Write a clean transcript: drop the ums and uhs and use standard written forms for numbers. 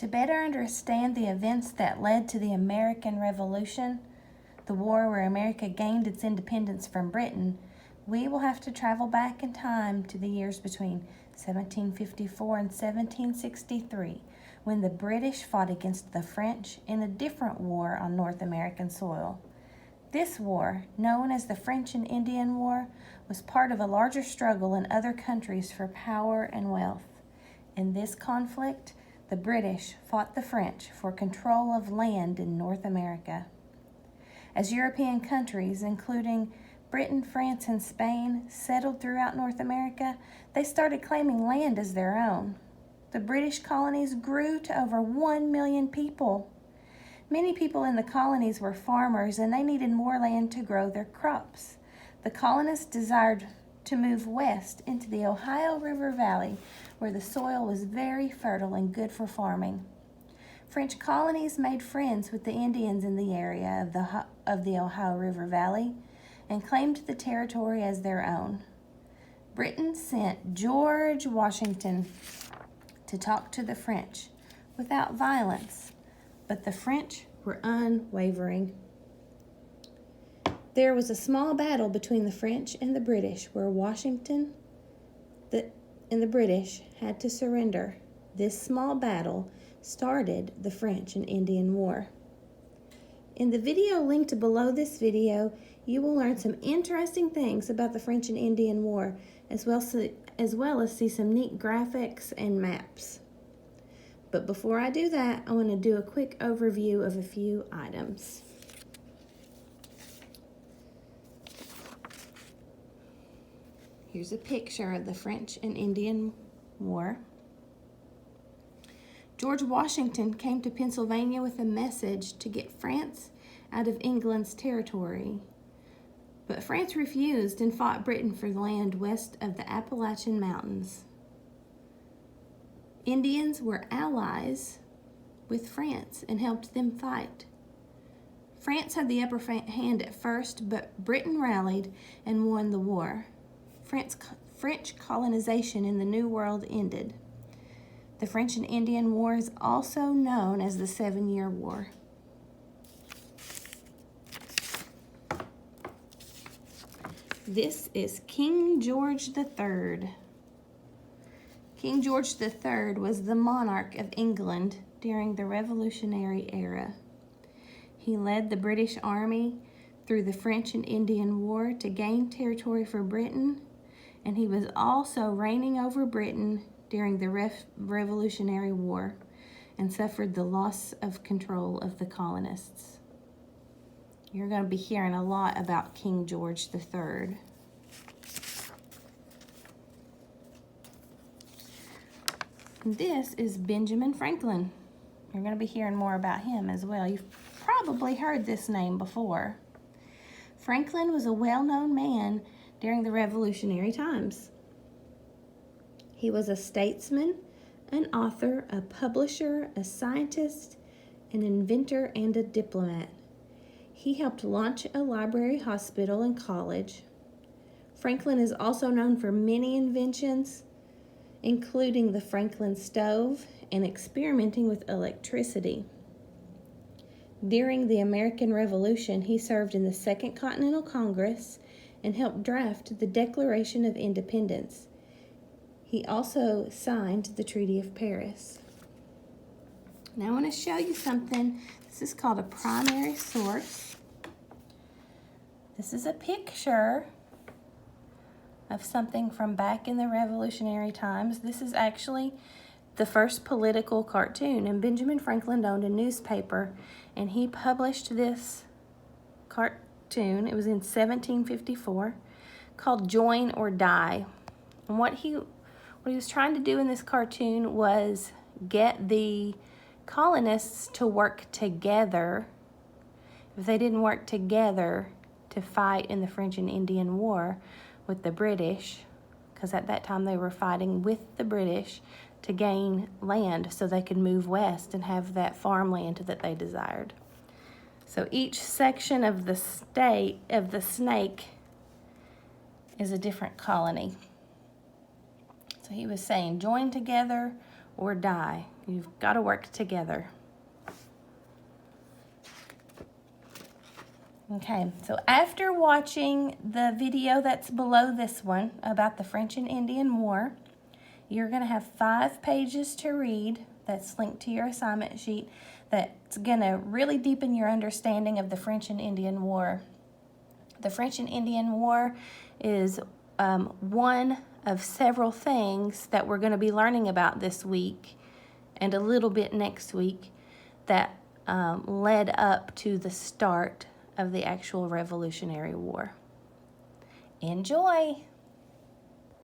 to better understand the events that led to the American Revolution, the war where America gained its independence from Britain, we will have to travel back in time to the years between 1754 and 1763, when the British fought against the French in a different war on North American soil. This war, known as the French and Indian War, was part of a larger struggle in other countries for power and wealth. In this conflict, the British fought the French for control of land in North America. As European countries, including Britain, France, and Spain, settled throughout North America, they started claiming land as their own. The British colonies grew to over 1 million people. Many people in the colonies were farmers, and they needed more land to grow their crops. The colonists desired to move west into the Ohio River Valley, where the soil was very fertile and good for farming. French colonies made friends with the Indians in the area of the Ohio River Valley and claimed the territory as their own. Britain sent George Washington to talk to the French without violence, but the French were unwavering. There was a small battle between the French and the British where Washington and the British had to surrender. This small battle started the French and Indian War. In the video linked below this video, you will learn some interesting things about the French and Indian War, as well as see some neat graphics and maps. But before I do that, I want to do a quick overview of a few items. Here's a picture of the French and Indian War. George Washington came to Pennsylvania with a message to get France out of England's territory. But France refused and fought Britain for the land west of the Appalachian Mountains. Indians were allies with France and helped them fight. France had the upper hand at first, but Britain rallied and won the war. French colonization in the New World ended. The French and Indian War is also known as the 7-Year War. This is King George III. King George III was the monarch of England during the Revolutionary era. He led the British Army through the French and Indian War to gain territory for Britain, and he was also reigning over Britain during the Revolutionary War and suffered the loss of control of the colonists. You're going to be hearing a lot about King George III. This is Benjamin Franklin. You're going to be hearing more about him as well. You've probably heard this name before. Franklin was a well-known man during the Revolutionary times. He was a statesman, an author, a publisher, a scientist, an inventor, and a diplomat. He helped launch a library, hospital, and college. Franklin is also known for many inventions, including the Franklin stove and experimenting with electricity. During the American Revolution, he served in the Second Continental Congress and helped draft the Declaration of Independence. He also signed the Treaty of Paris. Now I want to show you something. This is called a primary source. This is a picture of something from back in the Revolutionary times. This is actually the first political cartoon, and Benjamin Franklin owned a newspaper, and he published this cartoon. It was in 1754, called Join or Die. And what he was trying to do in this cartoon was get the colonists to work together. If they didn't work together to fight in the French and Indian War with the British, because at that time they were fighting with the British to gain land so they could move west and have that farmland that they desired. So each section of the snake is a different colony. So he was saying, join together or die. You've got to work together. Okay, so after watching the video that's below this one about the French and Indian War, you're going to have 5 pages to read that's linked to your assignment sheet that's going to really deepen your understanding of the French and Indian War. The French and Indian War is one of several things that we're going to be learning about this week and a little bit next week that led up to the start of the actual Revolutionary War. Enjoy!